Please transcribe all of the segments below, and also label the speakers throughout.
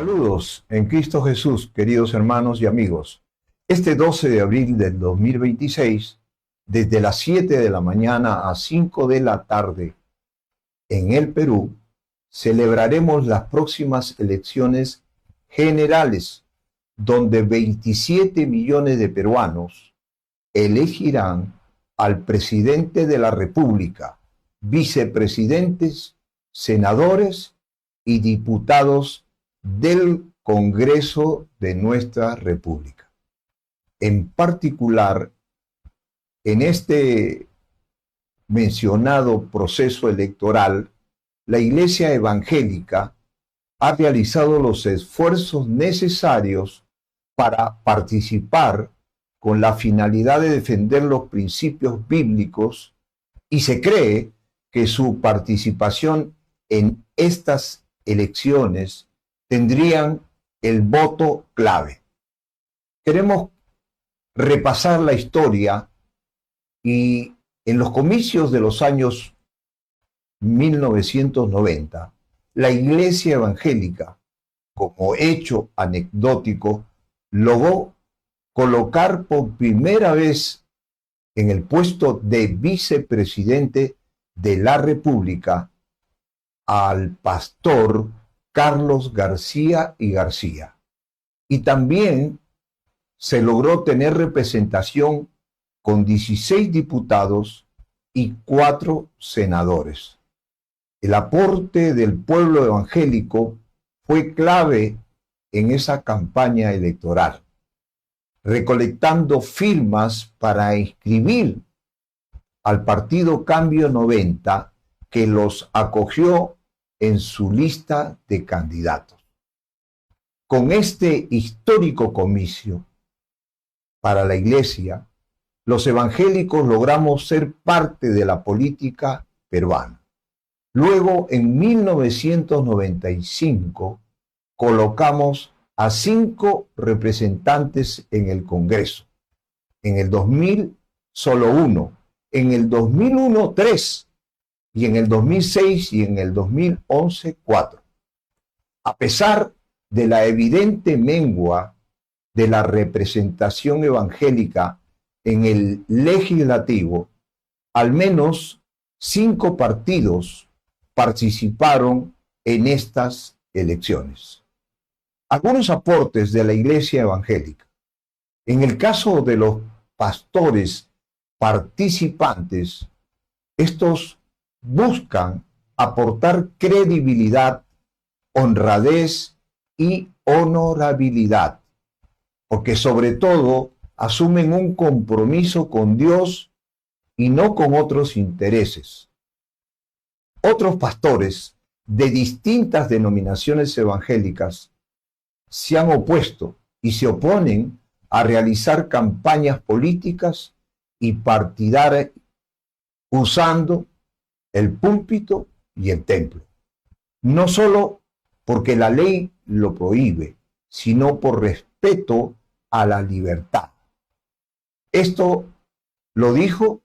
Speaker 1: Saludos en Cristo Jesús, queridos hermanos y amigos. Este 12 de abril del 2026, desde las 7 de la mañana a 5 de la tarde, en el Perú, celebraremos las próximas elecciones generales, donde 27 millones de peruanos elegirán al presidente de la República, vicepresidentes, senadores y diputados del Congreso de nuestra República. En particular, en este mencionado proceso electoral, la Iglesia Evangélica ha realizado los esfuerzos necesarios para participar con la finalidad de defender los principios bíblicos, y se cree que su participación en estas elecciones tendrían el voto clave. Queremos repasar la historia y en los comicios de los años 1990, la Iglesia Evangélica, como hecho anecdótico, logró colocar por primera vez en el puesto de vicepresidente de la República al pastor Carlos García y García. Y también se logró tener representación con 16 diputados y 4 senadores. El aporte del pueblo evangélico fue clave en esa campaña electoral, recolectando firmas para inscribir al partido Cambio 90, que los acogió en su lista de candidatos. Con este histórico comicio para la Iglesia, los evangélicos logramos ser parte de la política peruana. Luego, en 1995, colocamos a 5 representantes en el Congreso. En el 2000, solo 1. En el 2001, 3. Y en el 2006 y en el 2011, 4. A pesar de la evidente mengua de la representación evangélica en el legislativo, al menos 5 partidos participaron en estas elecciones. Algunos aportes de la Iglesia Evangélica. En el caso de los pastores participantes, estos buscan aportar credibilidad, honradez y honorabilidad, porque sobre todo asumen un compromiso con Dios y no con otros intereses. Otros pastores de distintas denominaciones evangélicas se han opuesto y se oponen a realizar campañas políticas y partidarias usando el púlpito y el templo. No solo porque la ley lo prohíbe, sino por respeto a la libertad. Esto lo dijo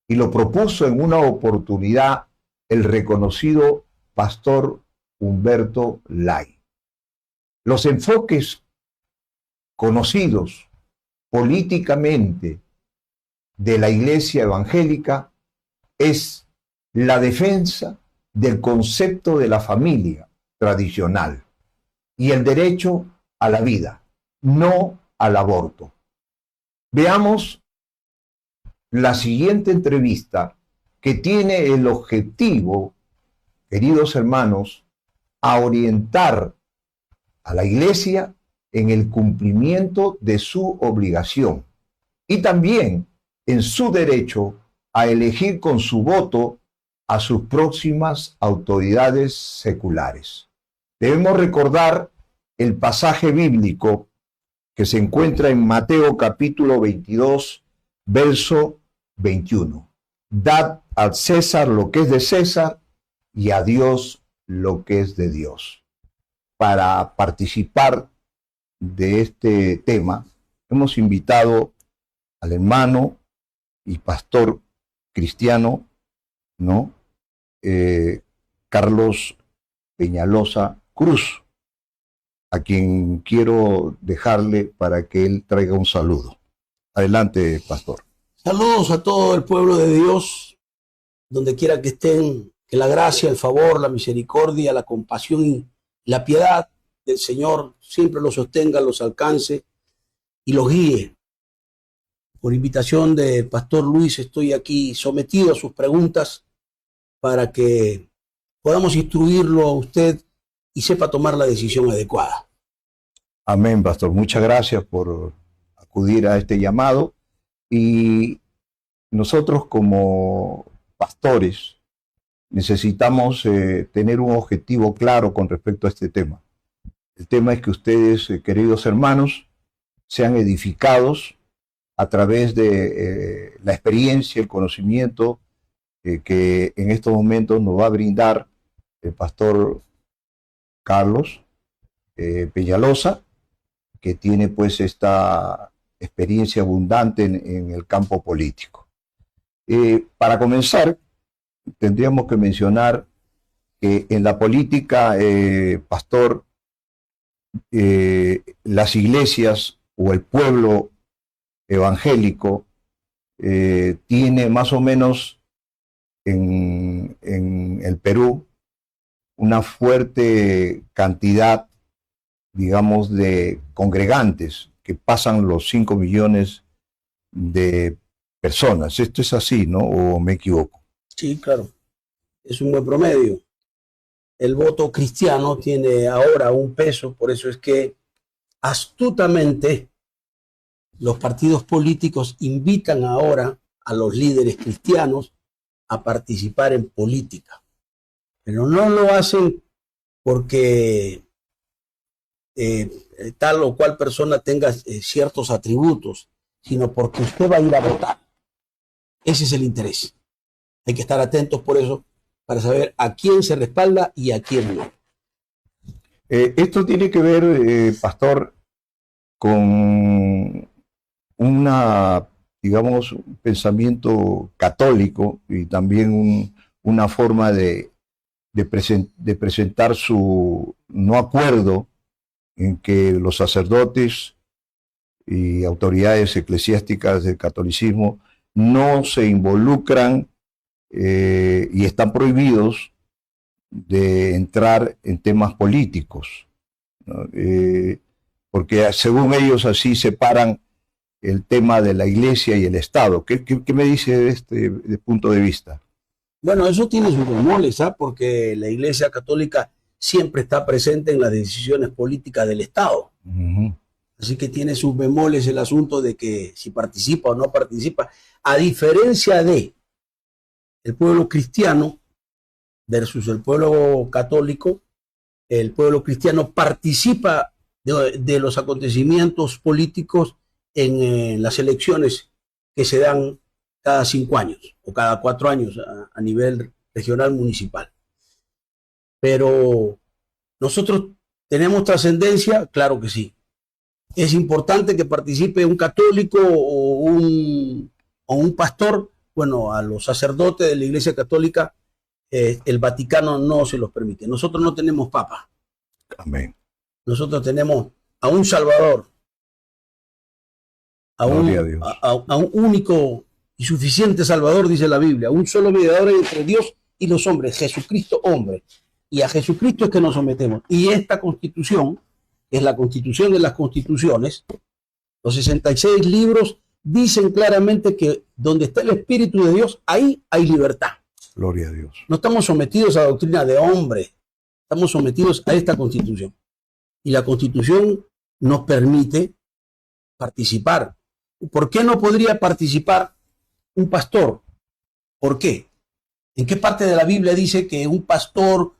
Speaker 1: y lo propuso en una oportunidad el reconocido pastor Humberto Lay. Los enfoques conocidos políticamente de la Iglesia Evangélica es la defensa del concepto de la familia tradicional y el derecho a la vida, no al aborto. Veamos la siguiente entrevista, que tiene el objetivo, queridos hermanos, a orientar a la Iglesia en el cumplimiento de su obligación y también en su derecho a elegir con su voto a sus próximas autoridades seculares. Debemos recordar el pasaje bíblico que se encuentra en Mateo capítulo 22, verso 21. Dad al César lo que es de César y a Dios lo que es de Dios. Para participar de este tema, hemos invitado al hermano y pastor cristiano, ¿no? Carlos Peñalosa Cruz. a quien quiero dejarle para que él traiga un saludo. Adelante, pastor.
Speaker 2: Saludos a todo el pueblo de Dios, donde quiera que estén, que la gracia, el favor, la misericordia, la compasión y la piedad del Señor siempre los sostenga, los alcance y los guíe. Por invitación del pastor Luis, estoy aquí sometido a sus preguntas para que podamos instruirlo a usted y sepa tomar la decisión adecuada.
Speaker 1: Amén, pastor. Muchas gracias por acudir a este llamado. Y nosotros como pastores necesitamos tener un objetivo claro con respecto a este tema. El tema es que ustedes, queridos hermanos, sean edificados a través de la experiencia, el conocimiento que en estos momentos nos va a brindar el pastor Carlos Peñalosa, que tiene pues esta experiencia abundante en el campo político. Para comenzar, tendríamos que mencionar que en la política, pastor, las iglesias o el pueblo evangélico tiene más o menos en el Perú una fuerte cantidad, digamos, de congregantes que pasan los 5 millones de personas. Esto es así, ¿no? ¿O me equivoco?
Speaker 2: Sí, claro. Es un buen promedio. El voto cristiano tiene ahora un peso, por eso es que astutamente los partidos políticos invitan ahora a los líderes cristianos a participar en política. Pero no lo hacen porque tal o cual persona tenga ciertos atributos, sino porque usted va a ir a votar. Ese es el interés. Hay que estar atentos por eso, para saber a quién se respalda y a quién no.
Speaker 1: Esto tiene que ver, pastor, con digamos, un pensamiento católico y también una forma de presentar su no acuerdo en que los sacerdotes y autoridades eclesiásticas del catolicismo no se involucran y están prohibidos de entrar en temas políticos, ¿no? Porque según ellos así separan el tema de la iglesia y el Estado. ¿Qué me dice de este punto de vista?
Speaker 2: Bueno, eso tiene sus bemoles, ¿ah? Porque la Iglesia Católica siempre está presente en las decisiones políticas del Estado.
Speaker 1: Uh-huh.
Speaker 2: Así que tiene sus bemoles el asunto de que si participa o no participa. A diferencia de el pueblo cristiano versus el pueblo católico, el pueblo cristiano participa de los acontecimientos políticos en las elecciones que se dan cada 5 años o cada 4 años a nivel regional municipal. Pero nosotros tenemos trascendencia, claro que sí. Es importante que participe un católico o un pastor. Bueno, a los sacerdotes de la Iglesia Católica el Vaticano no se los permite. Nosotros no tenemos papa.
Speaker 1: Amén.
Speaker 2: Nosotros tenemos a un Salvador, a un único y suficiente Salvador, dice la Biblia, un solo mediador entre Dios y los hombres, Jesucristo hombre. Y a Jesucristo es que nos sometemos. Y esta Constitución es la Constitución de las Constituciones. Los 66 libros dicen claramente que donde está el Espíritu de Dios, ahí hay libertad.
Speaker 1: Gloria a Dios.
Speaker 2: No estamos sometidos a doctrina de hombre, estamos sometidos a esta Constitución. Y la Constitución nos permite participar. ¿Por qué no podría participar un pastor? ¿Por qué? ¿En qué parte de la Biblia dice que un pastor,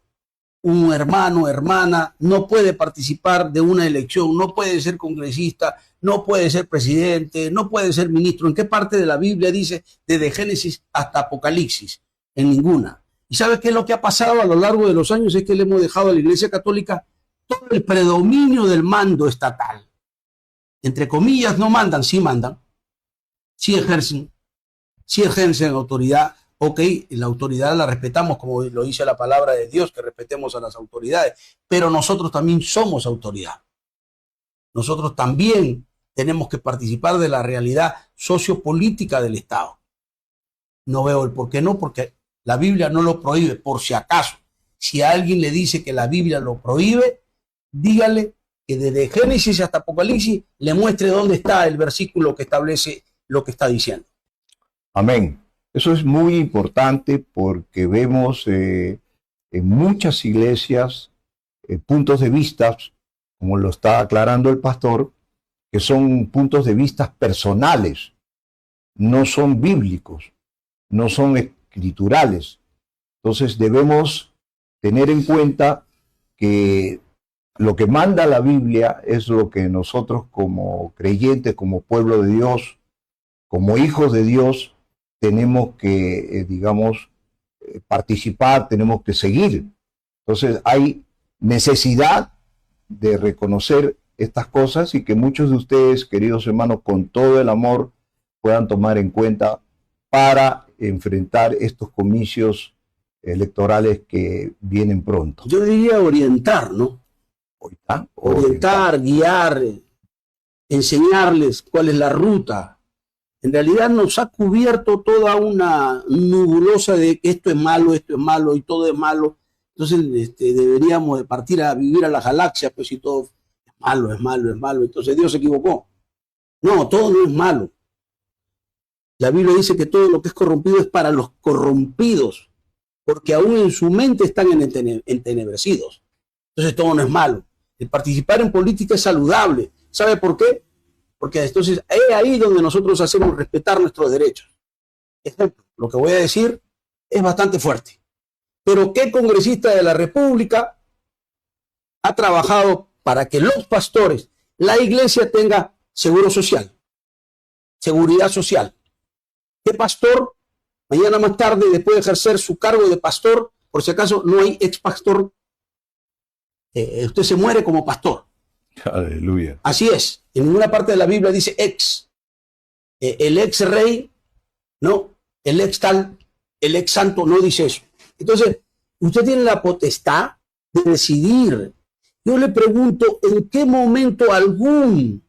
Speaker 2: un hermano, hermana, no puede participar de una elección, no puede ser congresista, no puede ser presidente, no puede ser ministro? ¿En qué parte de la Biblia dice desde Génesis hasta Apocalipsis? En ninguna. ¿Y sabe qué es lo que ha pasado a lo largo de los años? Es que le hemos dejado a la Iglesia Católica todo el predominio del mando estatal. Entre comillas, no mandan, sí ejercen autoridad, Ok, la autoridad la respetamos, como lo dice la palabra de Dios, que respetemos a las autoridades, pero nosotros también somos autoridad. Nosotros también tenemos que participar de la realidad sociopolítica del Estado. No veo el por qué no, porque la Biblia no lo prohíbe, por si acaso. Si a alguien le dice que la Biblia lo prohíbe, dígale que desde Génesis hasta Apocalipsis le muestre dónde está el versículo que establece lo que está diciendo.
Speaker 1: Amén. Eso es muy importante porque vemos en muchas iglesias puntos de vista, como lo está aclarando el pastor, que son puntos de vista personales, no son bíblicos, no son escriturales. Entonces debemos tener en cuenta que lo que manda la Biblia es lo que nosotros como creyentes, como pueblo de Dios, como hijos de Dios, tenemos que, participar, tenemos que seguir. Entonces hay necesidad de reconocer estas cosas y que muchos de ustedes, queridos hermanos, con todo el amor puedan tomar en cuenta para enfrentar estos comicios electorales que vienen pronto.
Speaker 2: Yo diría orientar, ¿no? Orientar, guiar, enseñarles cuál es la ruta. En realidad nos ha cubierto toda una nebulosa de que esto es malo y todo es malo. Entonces deberíamos de partir a vivir a las galaxias, pues si todo es malo, es malo, es malo. Entonces Dios se equivocó. No, todo no es malo. La Biblia dice que todo lo que es corrompido es para los corrompidos, porque aún en su mente están entenebrecidos. Entonces todo no es malo. El participar en política es saludable. ¿Sabe por qué? Porque entonces es ahí donde nosotros hacemos respetar nuestros derechos. Ejemplo, lo que voy a decir es bastante fuerte. Pero ¿qué congresista de la República ha trabajado para que los pastores, la iglesia tenga seguro social, seguridad social? ¿Qué pastor, mañana más tarde, después de ejercer su cargo de pastor, por si acaso no hay ex pastor, usted se muere como pastor?
Speaker 1: Aleluya.
Speaker 2: Así es. En ninguna parte de la Biblia dice ex. El ex rey, no. El ex tal, el ex santo, no dice eso. Entonces, usted tiene la potestad de decidir. Yo le pregunto, ¿en qué momento algún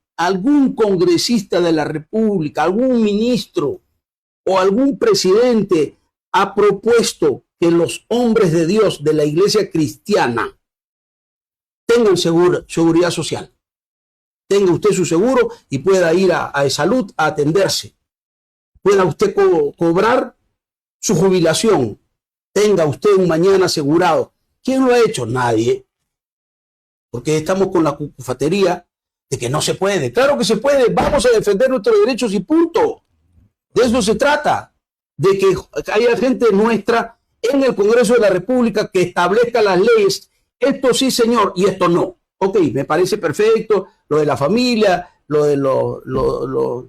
Speaker 2: congresista de la República, algún ministro o algún presidente ha propuesto que los hombres de Dios de la iglesia cristiana tengan seguridad social? Tenga usted su seguro y pueda ir a salud a atenderse. Pueda usted cobrar su jubilación. Tenga usted un mañana asegurado. ¿Quién lo ha hecho? Nadie. Porque estamos con la cucufatería de que no se puede. Claro que se puede. Vamos a defender nuestros derechos y punto. De eso se trata. De que haya gente nuestra en el Congreso de la República que establezca las leyes. Esto sí, señor, y esto no. Ok, me parece perfecto, lo de la familia, lo de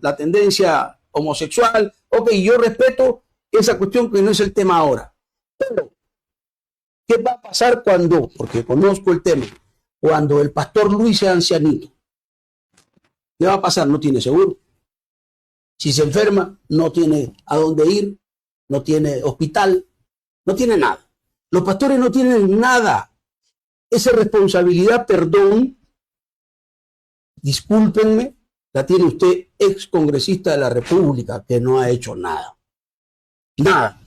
Speaker 2: la tendencia homosexual. Ok, yo respeto esa cuestión que no es el tema ahora. Pero, ¿qué va a pasar cuando, porque conozco el tema, cuando el pastor Luis sea ancianito? ¿Qué va a pasar? No tiene seguro. Si se enferma, no tiene a dónde ir, no tiene hospital, no tiene nada. Los pastores no tienen nada. Esa responsabilidad, perdón, discúlpenme, la tiene usted, ex congresista de la República, que no ha hecho nada. Nada.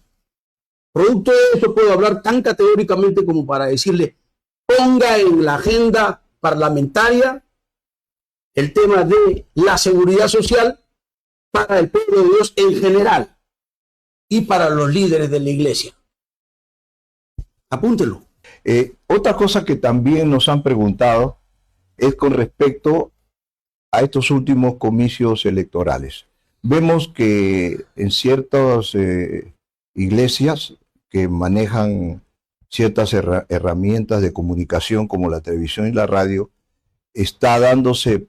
Speaker 2: Producto de eso puedo hablar tan categóricamente como para decirle, ponga en la agenda parlamentaria el tema de la seguridad social para el pueblo de Dios en general y para los líderes de la iglesia. Apúntelo.
Speaker 1: Otra cosa que también nos han preguntado es con respecto a estos últimos comicios electorales. Vemos que en ciertas iglesias que manejan ciertas herramientas de comunicación como la televisión y la radio, está dándose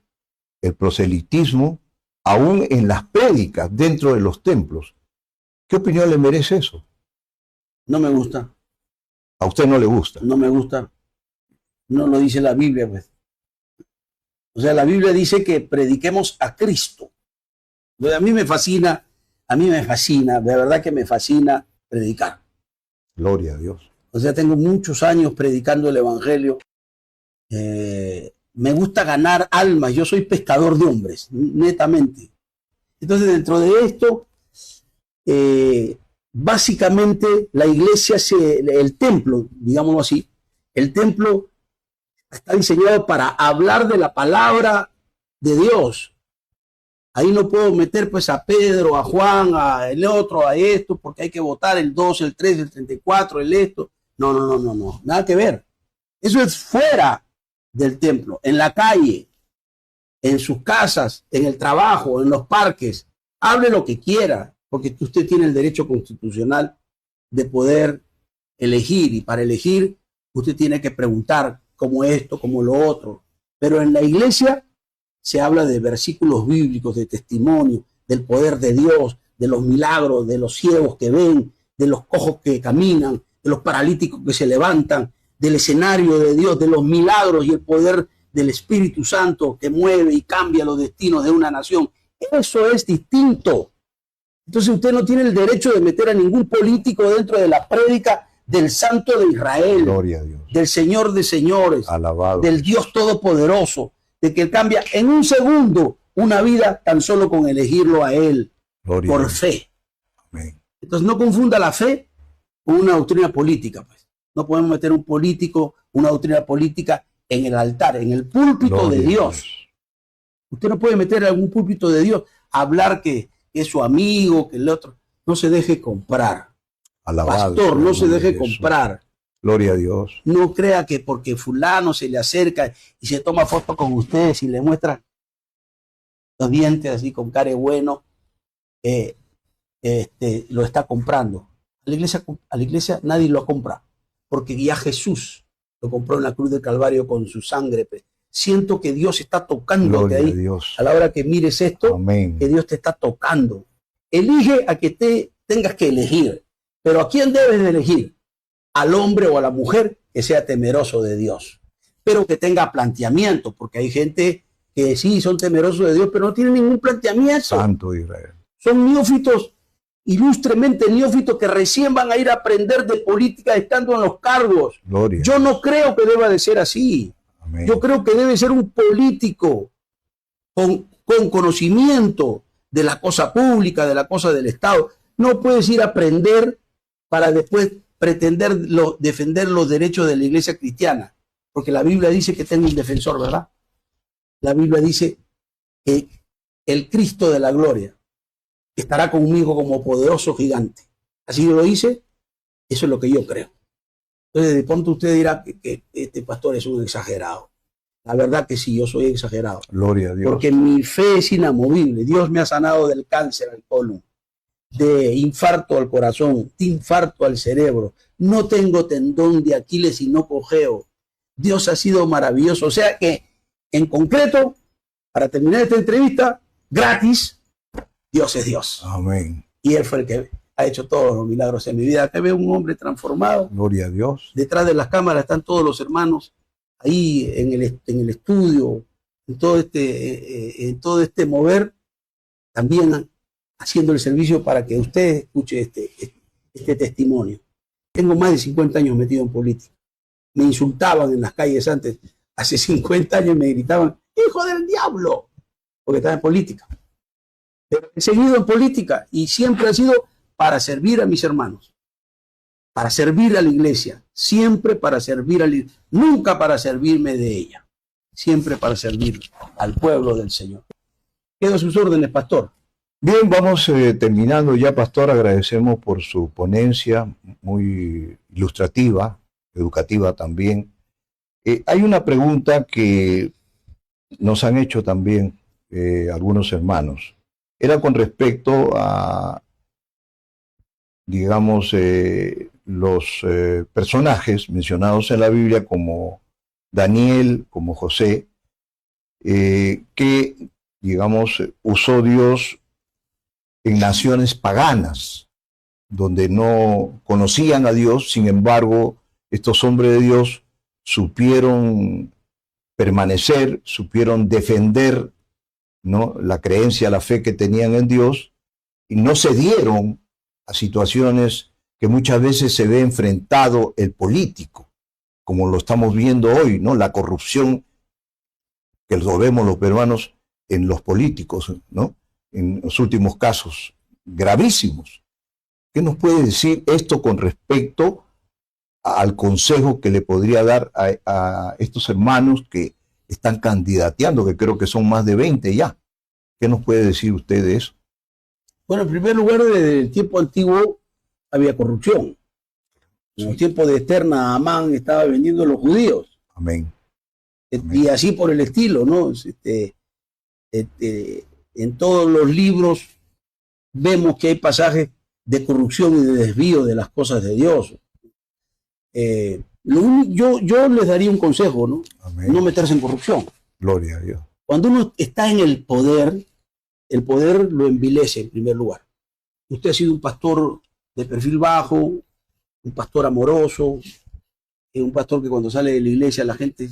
Speaker 1: el proselitismo aún en las prédicas dentro de los templos. ¿Qué opinión le merece eso?
Speaker 2: No me gusta.
Speaker 1: ¿A usted no le gusta?
Speaker 2: No me gusta. No lo dice la Biblia, pues. O sea, la Biblia dice que prediquemos a Cristo. A mí me fascina, de verdad que me fascina predicar.
Speaker 1: Gloria a Dios.
Speaker 2: O sea, tengo muchos años predicando el Evangelio. Me gusta ganar almas. Yo soy pescador de hombres, netamente. Entonces, dentro de esto, básicamente la iglesia, el templo, digámoslo así, el templo está diseñado para hablar de la palabra de Dios. Ahí no puedo meter pues a Pedro, a Juan, a el otro, a esto, porque hay que votar el 2, el 3, el 34, el esto. No, nada que ver. Eso es fuera del templo, en la calle, en sus casas, en el trabajo, en los parques. Hable lo que quiera, porque usted tiene el derecho constitucional de poder elegir, y para elegir usted tiene que preguntar como esto, como lo otro. Pero en la iglesia se habla de versículos bíblicos, de testimonio, del poder de Dios, de los milagros, de los ciegos que ven, de los cojos que caminan, de los paralíticos que se levantan, del escenario de Dios, de los milagros y el poder del Espíritu Santo que mueve y cambia los destinos de una nación. Eso es distinto. Entonces usted no tiene el derecho de meter a ningún político dentro de la prédica del Santo de Israel,
Speaker 1: Gloria a Dios,
Speaker 2: del Señor de señores,
Speaker 1: alabado,
Speaker 2: del Dios Todopoderoso, de que Él cambia en un segundo una vida tan solo con elegirlo a Él,
Speaker 1: Gloria
Speaker 2: por
Speaker 1: a Dios.
Speaker 2: fe.
Speaker 1: Amén.
Speaker 2: Entonces no confunda la fe con una doctrina política, pues. No podemos meter un político, una doctrina política en el altar, en el púlpito
Speaker 1: Gloria
Speaker 2: de
Speaker 1: a
Speaker 2: Dios. Usted no puede meter en algún púlpito de Dios a hablar que es su amigo, que el otro. No se deje comprar.
Speaker 1: Alabado,
Speaker 2: Pastor, no se deje
Speaker 1: Jesús.
Speaker 2: comprar.
Speaker 1: Gloria a Dios.
Speaker 2: No crea que porque fulano se le acerca y se toma foto con ustedes y le muestra los dientes así con care bueno, lo está comprando. A la iglesia nadie lo compra, porque ya Jesús lo compró en la cruz del Calvario con su sangre. Siento que Dios está tocándote
Speaker 1: Gloria
Speaker 2: ahí.
Speaker 1: a Dios.
Speaker 2: A la hora que mires esto,
Speaker 1: Amén.
Speaker 2: que Dios te está tocando. Elige a que te tengas que elegir. Pero ¿a quién debes de elegir? Al hombre o a la mujer que sea temeroso de Dios, pero que tenga planteamiento, porque hay gente que sí son temerosos de Dios, pero no tienen ningún planteamiento.
Speaker 1: Santo Israel.
Speaker 2: Son neófitos, ilustremente neófitos, que recién van a ir a aprender de política estando en los cargos.
Speaker 1: Gloria.
Speaker 2: Yo no creo que deba de ser así.
Speaker 1: Amén.
Speaker 2: Yo creo que debe ser un político con conocimiento de la cosa pública, de la cosa del Estado. No puedes ir a aprender para después pretender defender los derechos de la iglesia cristiana, porque la Biblia dice que tengo un defensor, ¿verdad? La Biblia dice que el Cristo de la gloria estará conmigo como poderoso gigante. Así lo dice, eso es lo que yo creo. Entonces, de pronto usted dirá que este pastor es un exagerado. La verdad que sí, yo soy exagerado.
Speaker 1: Gloria a Dios.
Speaker 2: Porque mi fe es inamovible. Dios me ha sanado del cáncer al colon, de infarto al corazón, de infarto al cerebro. No tengo tendón de Aquiles y no cojeo. Dios ha sido maravilloso. O sea que, en concreto, para terminar esta entrevista, gratis, Dios es Dios.
Speaker 1: Amén.
Speaker 2: Y Él fue el que ha hecho todos los milagros en mi vida. Acá veo un hombre transformado.
Speaker 1: Gloria a Dios.
Speaker 2: Detrás de las cámaras están todos los hermanos ahí en el estudio, en todo este mover, también haciendo el servicio para que usted escuche este testimonio. Tengo más de 50 años metido en política. Me insultaban en las calles antes. Hace 50 años me gritaban, ¡hijo del diablo!, porque estaba en política. Pero he seguido en política y siempre ha sido para servir a mis hermanos, para servir a la iglesia, siempre para servir a la iglesia, nunca para servirme de ella, siempre para servir al pueblo del Señor. Quedo a sus órdenes, pastor.
Speaker 1: Bien, vamos terminando ya, pastor. Agradecemos por su ponencia, muy ilustrativa, educativa también. Hay una pregunta que nos han hecho también algunos hermanos. Era con respecto a, digamos, los personajes mencionados en la Biblia como Daniel, como José, que, digamos, usó Dios en naciones paganas, donde no conocían a Dios. Sin embargo, estos hombres de Dios supieron permanecer, supieron defender, ¿no?, la creencia, la fe que tenían en Dios, y no cedieron a situaciones que muchas veces se ve enfrentado el político, como lo estamos viendo hoy, ¿no? La corrupción que lo vemos los peruanos en los políticos, ¿no? En los últimos casos gravísimos. ¿Qué nos puede decir esto con respecto al consejo que le podría dar a estos hermanos que están candidateando, que creo que son más de 20 ya? ¿Qué nos puede decir usted de eso?
Speaker 2: Bueno, en primer lugar, desde el tiempo antiguo había corrupción. En el tiempo de Esther, Naamán estaba vendiendo a los judíos.
Speaker 1: Amén.
Speaker 2: Y así por el estilo, ¿no? En todos los libros vemos que hay pasajes de corrupción y de desvío de las cosas de Dios. Yo les daría un consejo, ¿no?
Speaker 1: Amén.
Speaker 2: No meterse en corrupción.
Speaker 1: Gloria a Dios.
Speaker 2: Cuando uno está en el poder lo envilece en primer lugar. Usted ha sido un pastor de perfil bajo, un pastor amoroso, un pastor que cuando sale de la iglesia la gente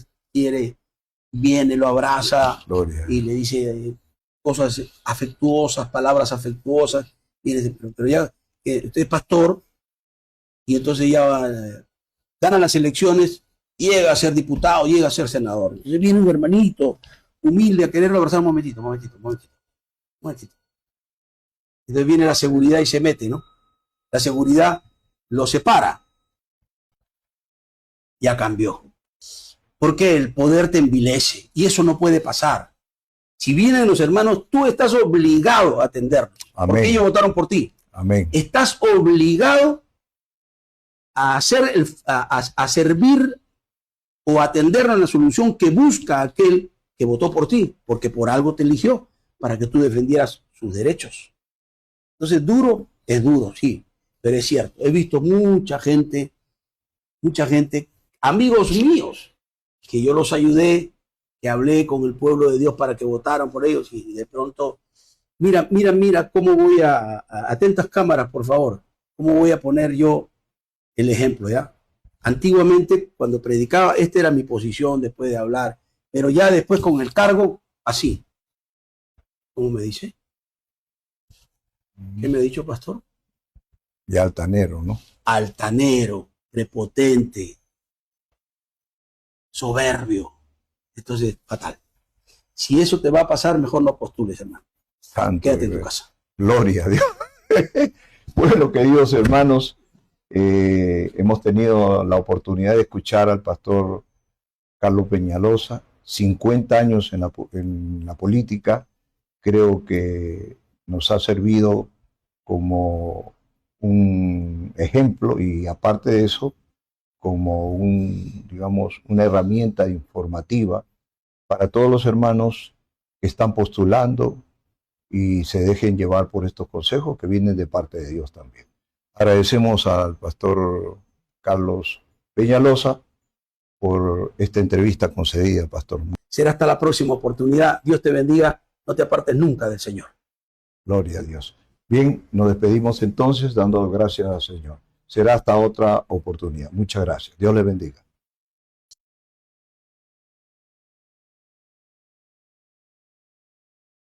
Speaker 2: viene, lo abraza y le dice cosas afectuosas, palabras afectuosas, pero ya usted es pastor y entonces ya gana las elecciones, llega a ser diputado, llega a ser senador. Entonces viene un hermanito humilde a quererlo abrazar. Un momentito. Entonces viene la seguridad y se mete, ¿no? La seguridad lo separa. Ya cambió. Porque el poder te envilece y eso no puede pasar. Si vienen los hermanos, tú estás obligado a atenderlos.
Speaker 1: Amén.
Speaker 2: Porque ellos votaron por ti.
Speaker 1: Amén.
Speaker 2: Estás obligado a servir o atender a la solución que busca aquel que votó por ti, porque por algo te eligió, para que tú defendieras sus derechos. Entonces, duro, es duro, sí, pero es cierto. He visto mucha gente, amigos míos, que yo los ayudé, que hablé con el pueblo de Dios para que votaran por ellos, y de pronto, mira, cómo voy atentas cámaras, por favor, cómo voy a poner yo el ejemplo, ¿ya? Antiguamente, cuando predicaba, esta era mi posición después de hablar, pero ya después con el cargo, así. ¿Cómo me dice? ¿Qué me ha dicho, pastor?
Speaker 1: Y altanero, ¿no?
Speaker 2: Altanero, prepotente, soberbio. Entonces, fatal. Si eso te va a pasar, mejor no postules, hermano.
Speaker 1: Santo
Speaker 2: Quédate en tu casa.
Speaker 1: Gloria a Dios. Bueno, queridos hermanos, hemos tenido la oportunidad de escuchar al pastor Carlos Peñalosa, 50 años en la política. Creo que nos ha servido como un ejemplo y aparte de eso, como una herramienta informativa para todos los hermanos que están postulando y se dejen llevar por estos consejos que vienen de parte de Dios también. Agradecemos al pastor Carlos Peñalosa por esta entrevista concedida, pastor.
Speaker 2: Será hasta la próxima oportunidad. Dios te bendiga. No te apartes nunca del Señor.
Speaker 1: Gloria a Dios. Bien, nos despedimos entonces dando gracias al Señor. Será hasta otra oportunidad. Muchas gracias. Dios le bendiga.